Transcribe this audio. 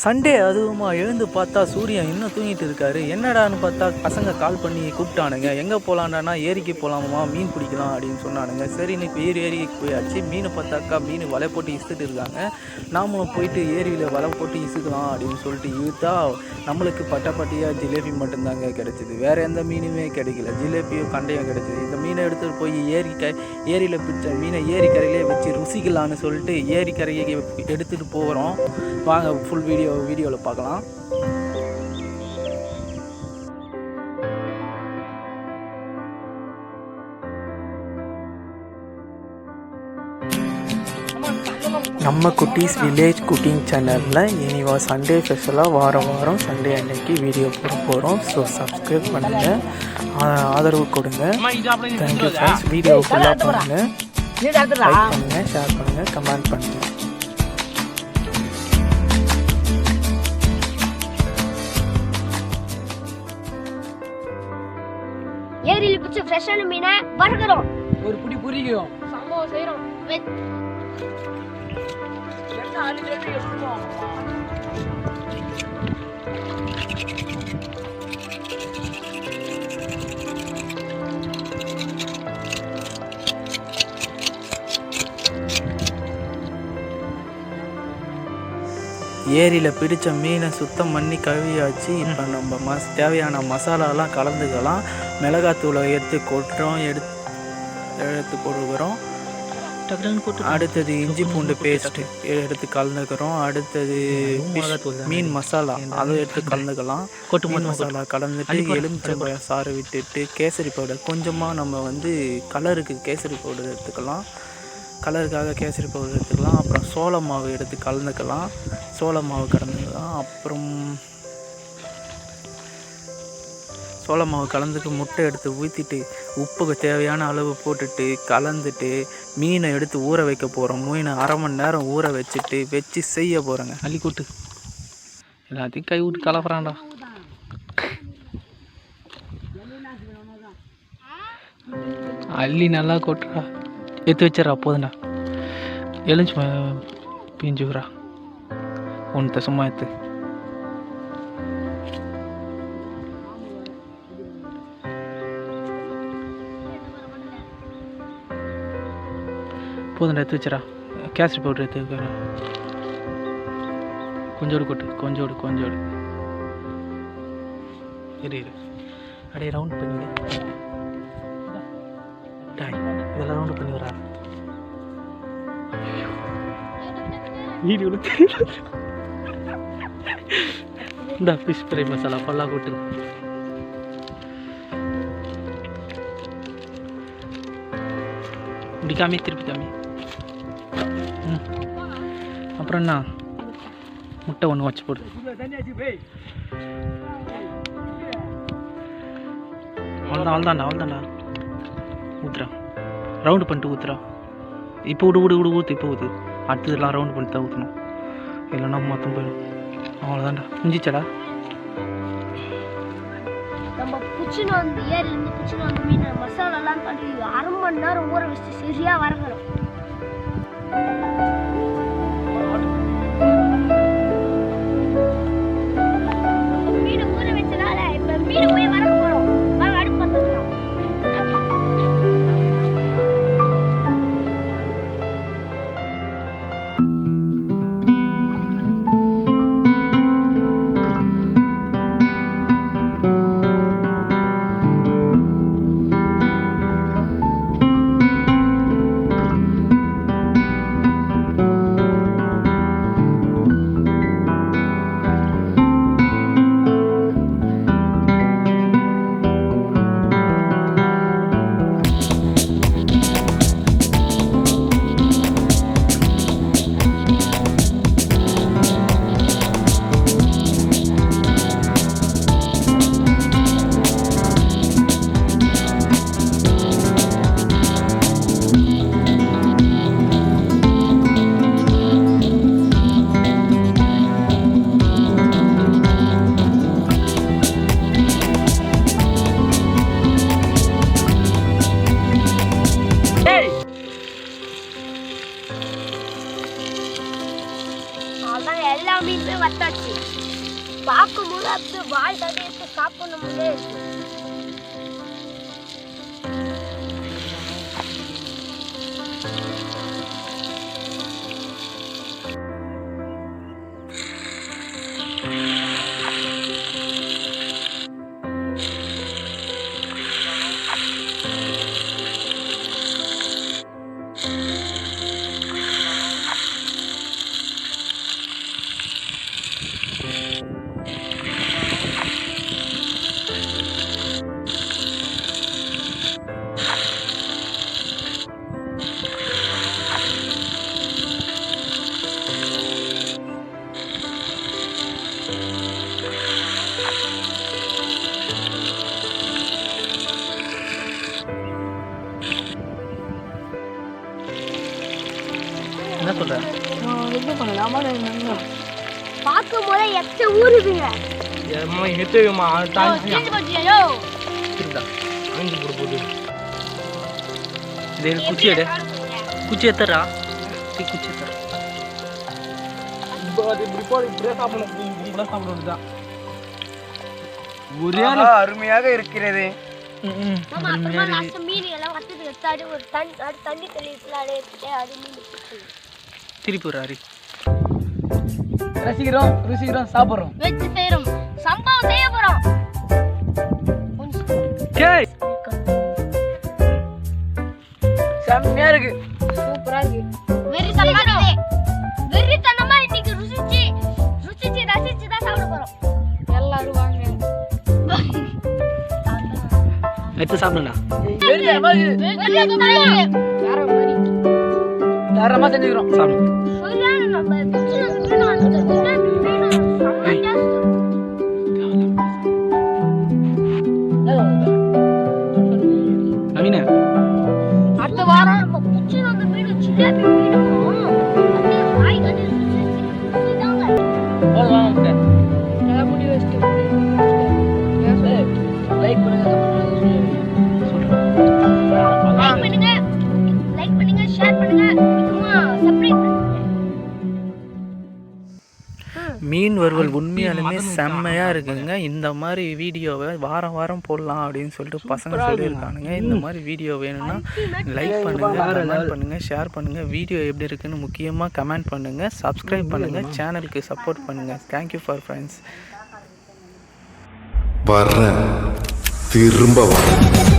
Sunday அதுவுமா எழுந்து பார்த்தா சூரியன் இன்னும் தூங்கிட்டு இருக்காரு. என்னடான்னு பார்த்தா பசங்க கால் பண்ணி கூப்பிட்டானுங்க. எங்கே போகலான்டானா ஏரிக்கு போகலாமா, மீன் பிடிக்கலாம் அப்படின்னு சொன்னானுங்க. சரின்னு ஏரிக்கு போயாச்சு. மீனை பார்த்தாக்கா மீன் வலை போட்டு இசுத்துட்டு இருக்காங்க. நாமளும் போயிட்டு ஏரியில் வலை போட்டு இசுக்கலாம் அப்படின்னு சொல்லிட்டு இழுத்தா நம்மளுக்கு பட்டாப்பட்டியாக ஜிலேபி மட்டும்தாங்க கிடச்சிது. வேறு எந்த மீனுமே கிடைக்கல. ஜிலேபியும் கண்டையும் கிடச்சிது. இந்த மீனை எடுத்துகிட்டு போய் ஏரியில் பிடிச்ச மீனை ஏரிக்கரையிலே வச்சு ருசிக்கலான்னு சொல்லிட்டு ஏரிக்கரையை எடுத்துகிட்டு போகிறோம். வாங்க ஃபுல் வீடியோவில் பார்க்கலாம். நம்ம குட்டீஸ் வில்லேஜ் குக்கிங் சேனலில் இனிவா சண்டே ஸ்பெஷலாக வாரம் சண்டே அன்னைக்கு வீடியோ போட போகிறோம். ஸோ சப்ஸ்கிரைப் பண்ணுங்கள், ஆதரவு கொடுங்க. Thank you friends. வீடியோ ஃபுல்லாக பாருங்கள், லைக் பண்ணுங்கள், ஷேர் பண்ணுங்கள், கமெண்ட் பண்ணுங்கள். ஏரியில் பிடிச்ச ஃப்ரெஷ்ஷான மீனை வறுக்கிறோம். ஒரு புடி புரிக்கிறோம். சம்பவம் செய்கிறோம். ஏரியில் பிடித்த மீனை சுத்தம் பண்ணி கழுவியாச்சு. இப்போ நம்ம தேவையான மசாலாலாம் கலந்துக்கலாம். மிளகாத்தூளை எடுத்து கொட்டுறோம், எடுத்து போடுகிறோம். அடுத்தது இஞ்சி பூண்டு பேஸ்ட்டு எடுத்து கலந்துக்கிறோம். அடுத்தது மீன் மசாலா அதை எடுத்து கலந்துக்கலாம். மீன் மசாலா கலந்துட்டு எலுமிச்சம்பழம் சாறு விட்டுட்டு கேசரி பவுடர் கொஞ்சமாக நம்ம கலருக்கு கேசரி பவுடர் எடுத்துக்கலாம். கலருக்காக கேசரி பவுடர் எடுத்துக்கலாம். அப்புறம் சோள மாவு எடுத்து கலந்துக்கலாம். சோள மாவு கலந்துக்கலாம். அப்புறம் சோள மாவு கலந்துட்டு முட்டை எடுத்து ஊற்றிட்டு உப்புக்கு தேவையான அளவு போட்டுட்டு கலந்துட்டு மீனை எடுத்து ஊற வைக்க போகிறோம். மீனை அரை மணி நேரம் ஊற வச்சு செய்ய போகிறோங்க. அள்ளி கூட்டு எல்லாத்தையும் கை விட்டு கலப்புறான்டா. அள்ளி நல்லா கொட்டுறா, எடுத்து வச்சிடறா. போதுண்டா, எலுமிச்சி பிஞ்சுக்கிறா. ஒன்று சும்மா எடுத்து போதுண்டா, எடுத்து வச்சிடா. கேசரி பவுடர் எடுத்து வைக்கிறேன். கொஞ்சோடு கொட்டு, கொஞ்சோடு இரு அப்படியே ரவுண்ட் பண்ணி இதெல்லாம் ரவுண்டு பண்ணி வரா. வீடியோவில் தெரியல. இந்த ஃபிஷ் ஃப்ரை மசாலா ஃபுல்லாக கொட்டு. இப்படி காமி, திருப்பி காமி. அப்புறம் என்ன, முட்டை ஒன்று வச்சு போடு. அவ்வளோதான்டா ஊத்துறா. ரவுண்டு பண்ணிட்டு ஊத்துறா. இப்போ ஊற்று. இப்போ ஊற்று. அடுத்ததெல்லாம் ரவுண்டு பண்ணிட்டு தான் ஊற்றணும், இல்லைன்னா மொத்தம் போயிடும். அவ்வளோதான்டா, முடிஞ்சிச்சடா. நம்ம ஏரியிலேருந்து மீன் மசாலாலாம் பண்ணி அரை மணி நேரம் ஊற வச்சு சரியாக வறுக்கிறோம். மீனை ஊற வச்சதால இப்போ மீனை போய் வறுக்க போகிறோம். அடுப்பு பார்த்துக்கலாம். அப்படியே வத்தாச்சு. பார்க்கும்போது அப்படியே வாய் தட்டி எடுத்து சாப்பிடணும் போலே இருக்கு. என்ன சொல்ற? இது பண்ணலாமா? பார்க்கும் போதே எச்ச ஊறுதுங்க. குச்சி எடு, குச்சி எத்தரா, குச்சி எத்தரா. அருமையாக இருக்கிறது. மீன் எல்லாம் வத்தது எடுத்தாடி ஒரு தண்ணி தெளிவுல எடுத்துட்டு அது மீன் திருப்பி ஒரு அரி ருசிக்கிறோம் சாப்பிட்றோம். வெச்சு செய்யறோம், சம்பவம் செய்ய போறோம். செம்மையா இருக்கு, சூப்பரா இருக்கு. வெறித்தனமா இன்னைக்கு ருசிச்சு ரசிச்சு தான் சாப்பிட போறோம். எல்லாரும் வாங்க. எடுத்து சாப்பிடுண்ணா. தரமா செஞ்சுக்கிறோம், சாப்பிடும். நவீன அடுத்த வாரம் நம்ம குச்சி வந்து மீன் சிலேபி மீனும் வாய் கட்டி லைக் பண்ணுங்க, ஷேர் பண்ணுங்க, சப்ஸ்கிரைப் பண்ணுங்க. மீன் வறுவல் உண்மையாலுமே செம்மையாக இருக்குங்க. இந்த மாதிரி வீடியோவை வாரம் போடலாம் அப்படின்னு சொல்லிட்டு பசங்க சொல்லியிருக்கானுங்க. இந்த மாதிரி வீடியோ வேணும்னா லைக் பண்ணுங்கள், கமெண்ட் பண்ணுங்கள், ஷேர் பண்ணுங்கள். வீடியோ எப்படி இருக்குன்னு முக்கியமாக கமெண்ட் பண்ணுங்கள், சப்ஸ்கிரைப் பண்ணுங்கள், சேனலுக்கு சப்போர்ட் பண்ணுங்கள். Thank you for friends. வர்றேன், திரும்ப வரேன்.